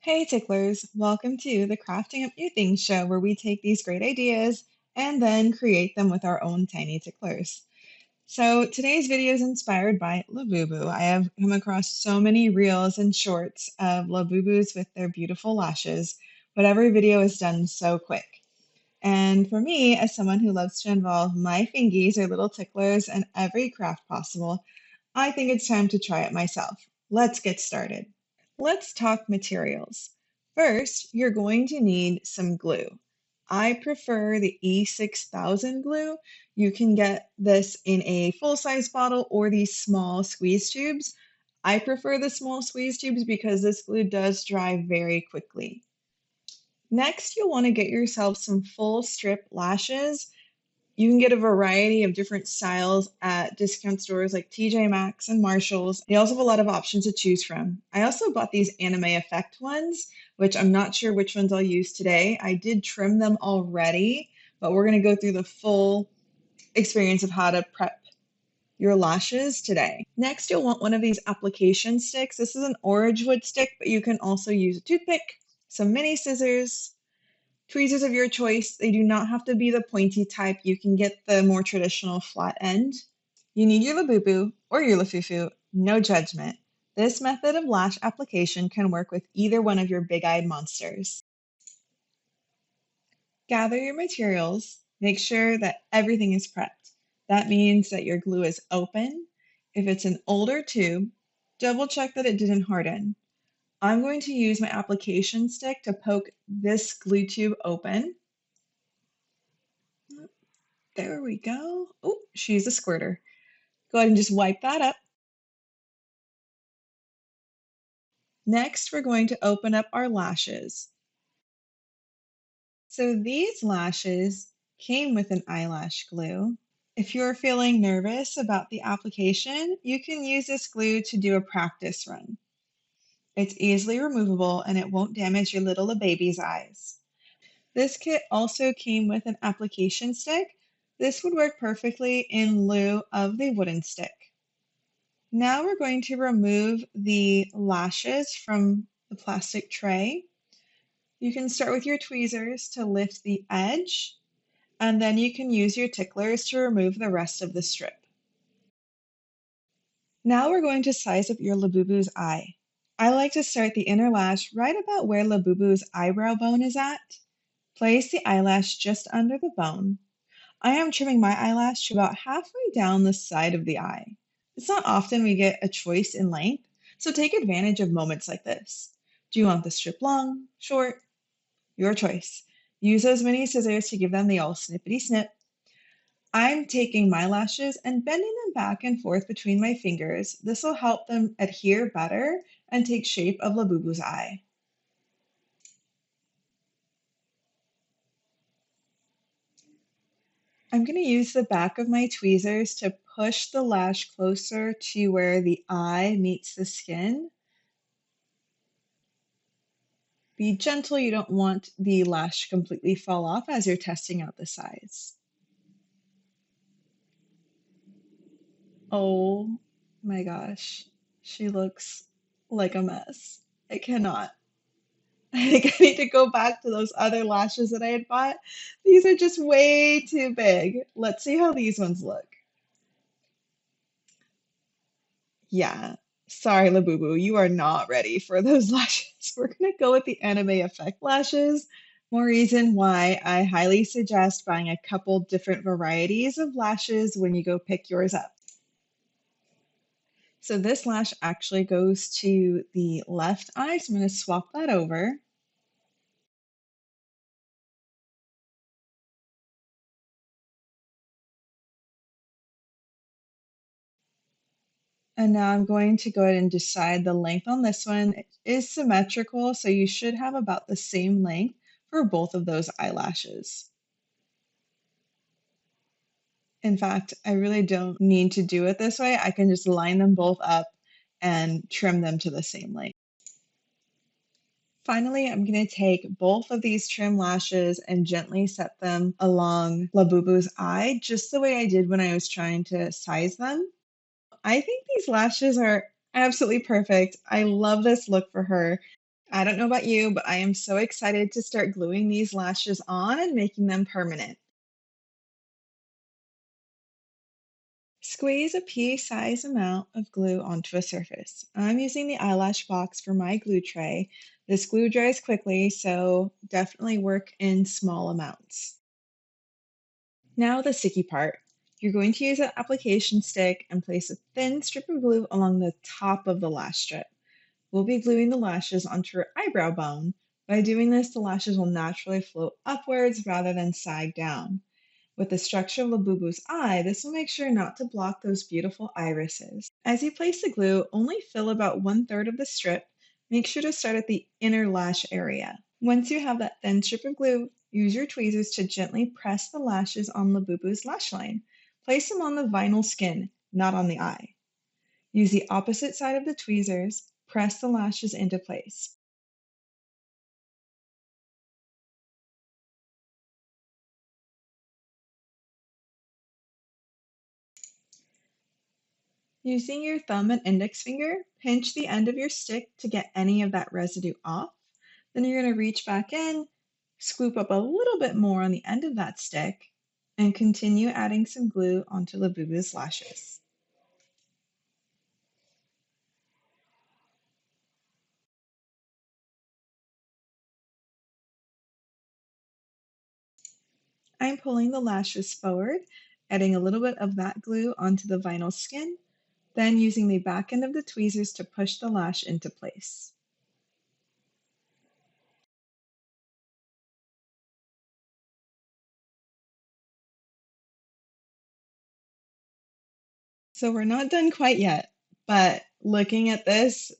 Hey ticklers, welcome to the Crafting Up New Things show where we take these great ideas and then create them with our own tiny ticklers. So today's video is inspired by Labubu. I have come across so many reels and shorts of Labubus with their beautiful lashes, but every video is done so quick. And for me, as someone who loves to involve my fingies or little ticklers in every craft possible, I think it's time to try it myself. Let's get started. Let's talk materials. First, you're going to need some glue. I prefer the E6000 glue. You can get this in a full-size bottle or these small squeeze tubes. I prefer the small squeeze tubes because this glue does dry very quickly. Next, you'll want to get yourself some full strip lashes. You can get a variety of different styles at discount stores like TJ Maxx and Marshalls. They also have a lot of options to choose from. I also bought these anime effect ones, which I'm not sure which ones I'll use today. I did trim them already, but we're going to go through the full experience of how to prep your lashes today. Next, you'll want one of these application sticks. This is an Orangewood stick, but you can also use a toothpick, some mini scissors, tweezers of your choice. They do not have to be the pointy type. You can get the more traditional flat end. You need your Labubu or your Lafufu, no judgment. This method of lash application can work with either one of your big-eyed monsters. Gather your materials. Make sure that everything is prepped. That means that your glue is open. If it's an older tube, double check that it didn't harden. I'm going to use my application stick to poke this glue tube open. There we go. Oh, she's a squirter. Go ahead and just wipe that up. Next, we're going to open up our lashes. So these lashes came with an eyelash glue. If you're feeling nervous about the application, you can use this glue to do a practice run. It's easily removable and it won't damage your little baby's eyes. This kit also came with an application stick. This would work perfectly in lieu of the wooden stick. Now we're going to remove the lashes from the plastic tray. You can start with your tweezers to lift the edge, and then you can use your ticklers to remove the rest of the strip. Now we're going to size up your Labubu's eye. I like to start the inner lash right about where Labubu's eyebrow bone is at. Place the eyelash just under the bone. I am trimming my eyelash to about halfway down the side of the eye. It's not often we get a choice in length, so take advantage of moments like this. Do you want the strip long, short? Your choice. Use those mini scissors to give them the old snippety snip. I'm taking my lashes and bending them back and forth between my fingers. This will help them adhere better and take shape of Labubu's eye. I'm going to use the back of my tweezers to push the lash closer to where the eye meets the skin. Be gentle, you don't want the lash to completely fall off as you're testing out the size. Oh my gosh, she looks like a mess. I cannot. I think I need to go back to those other lashes that I had bought. These are just way too big. Let's see how these ones look. Yeah. Sorry, Labubu, you are not ready for those lashes. We're gonna go with the anime effect lashes. More reason why I highly suggest buying a couple different varieties of lashes when you go pick yours up. So this lash actually goes to the left eye, so I'm gonna swap that over. And now I'm going to go ahead and decide the length on this one. It is symmetrical, so you should have about the same length for both of those eyelashes. In fact, I really don't need to do it this way. I can just line them both up and trim them to the same length. Finally, I'm going to take both of these trim lashes and gently set them along Labubu's eye, just the way I did when I was trying to size them. I think these lashes are absolutely perfect. I love this look for her. I don't know about you, but I am so excited to start gluing these lashes on and making them permanent. Squeeze a pea-sized amount of glue onto a surface. I'm using the eyelash box for my glue tray. This glue dries quickly, so definitely work in small amounts. Now the sticky part. You're going to use an application stick and place a thin strip of glue along the top of the lash strip. We'll be gluing the lashes onto your eyebrow bone. By doing this, the lashes will naturally float upwards rather than sag down. With the structure of Labubu's eye, this will make sure not to block those beautiful irises. As you place the glue, only fill about 1/3 of the strip. Make sure to start at the inner lash area. Once you have that thin strip of glue, use your tweezers to gently press the lashes on Labubu's lash line. Place them on the vinyl skin, not on the eye. Use the opposite side of the tweezers, press the lashes into place. Using your thumb and index finger, pinch the end of your stick to get any of that residue off. Then you're going to reach back in, scoop up a little bit more on the end of that stick, and continue adding some glue onto Labubu's lashes. I'm pulling the lashes forward, adding a little bit of that glue onto the vinyl skin, then using the back end of the tweezers to push the lash into place. So we're not done quite yet, but looking at this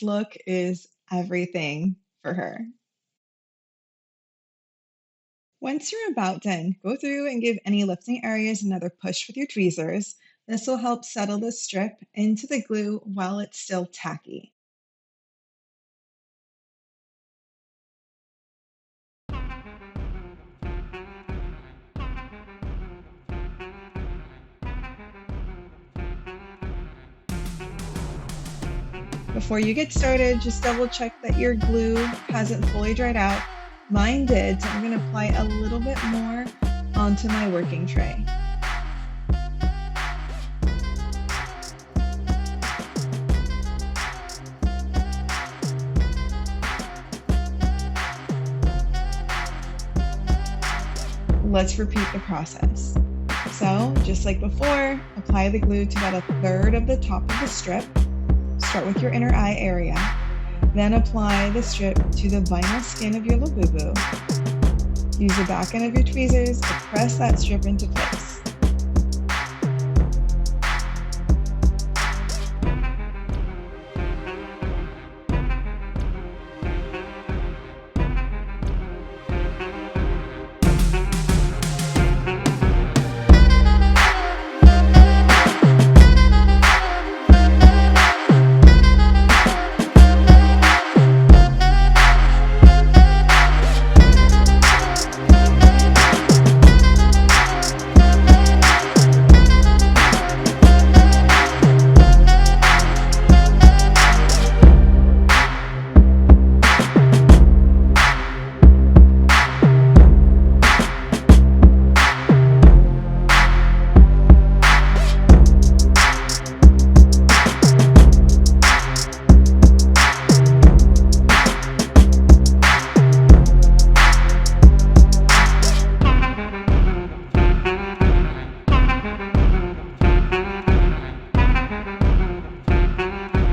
look is everything for her. Once you're about done, go through and give any lifting areas another push with your tweezers. This will help settle the strip into the glue while it's still tacky. Before you get started, just double check that your glue hasn't fully dried out. Mine did, so I'm going to apply a little bit more onto my working tray. Let's repeat the process. So, just like before, apply the glue to about 1/3 of the top of the strip. Start with your inner eye area. Then apply the strip to the vinyl skin of your Labubu. Use the back end of your tweezers to press that strip into place.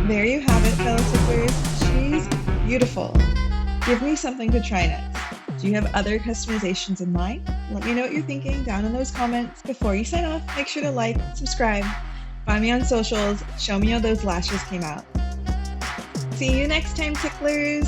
There you have it, fellow ticklers. She's beautiful. Give me something to try next. Do you have other customizations in mind? Let me know what you're thinking down in those comments. Before you sign off, make sure to like, subscribe, find me on socials, show me how those lashes came out. See you next time, ticklers!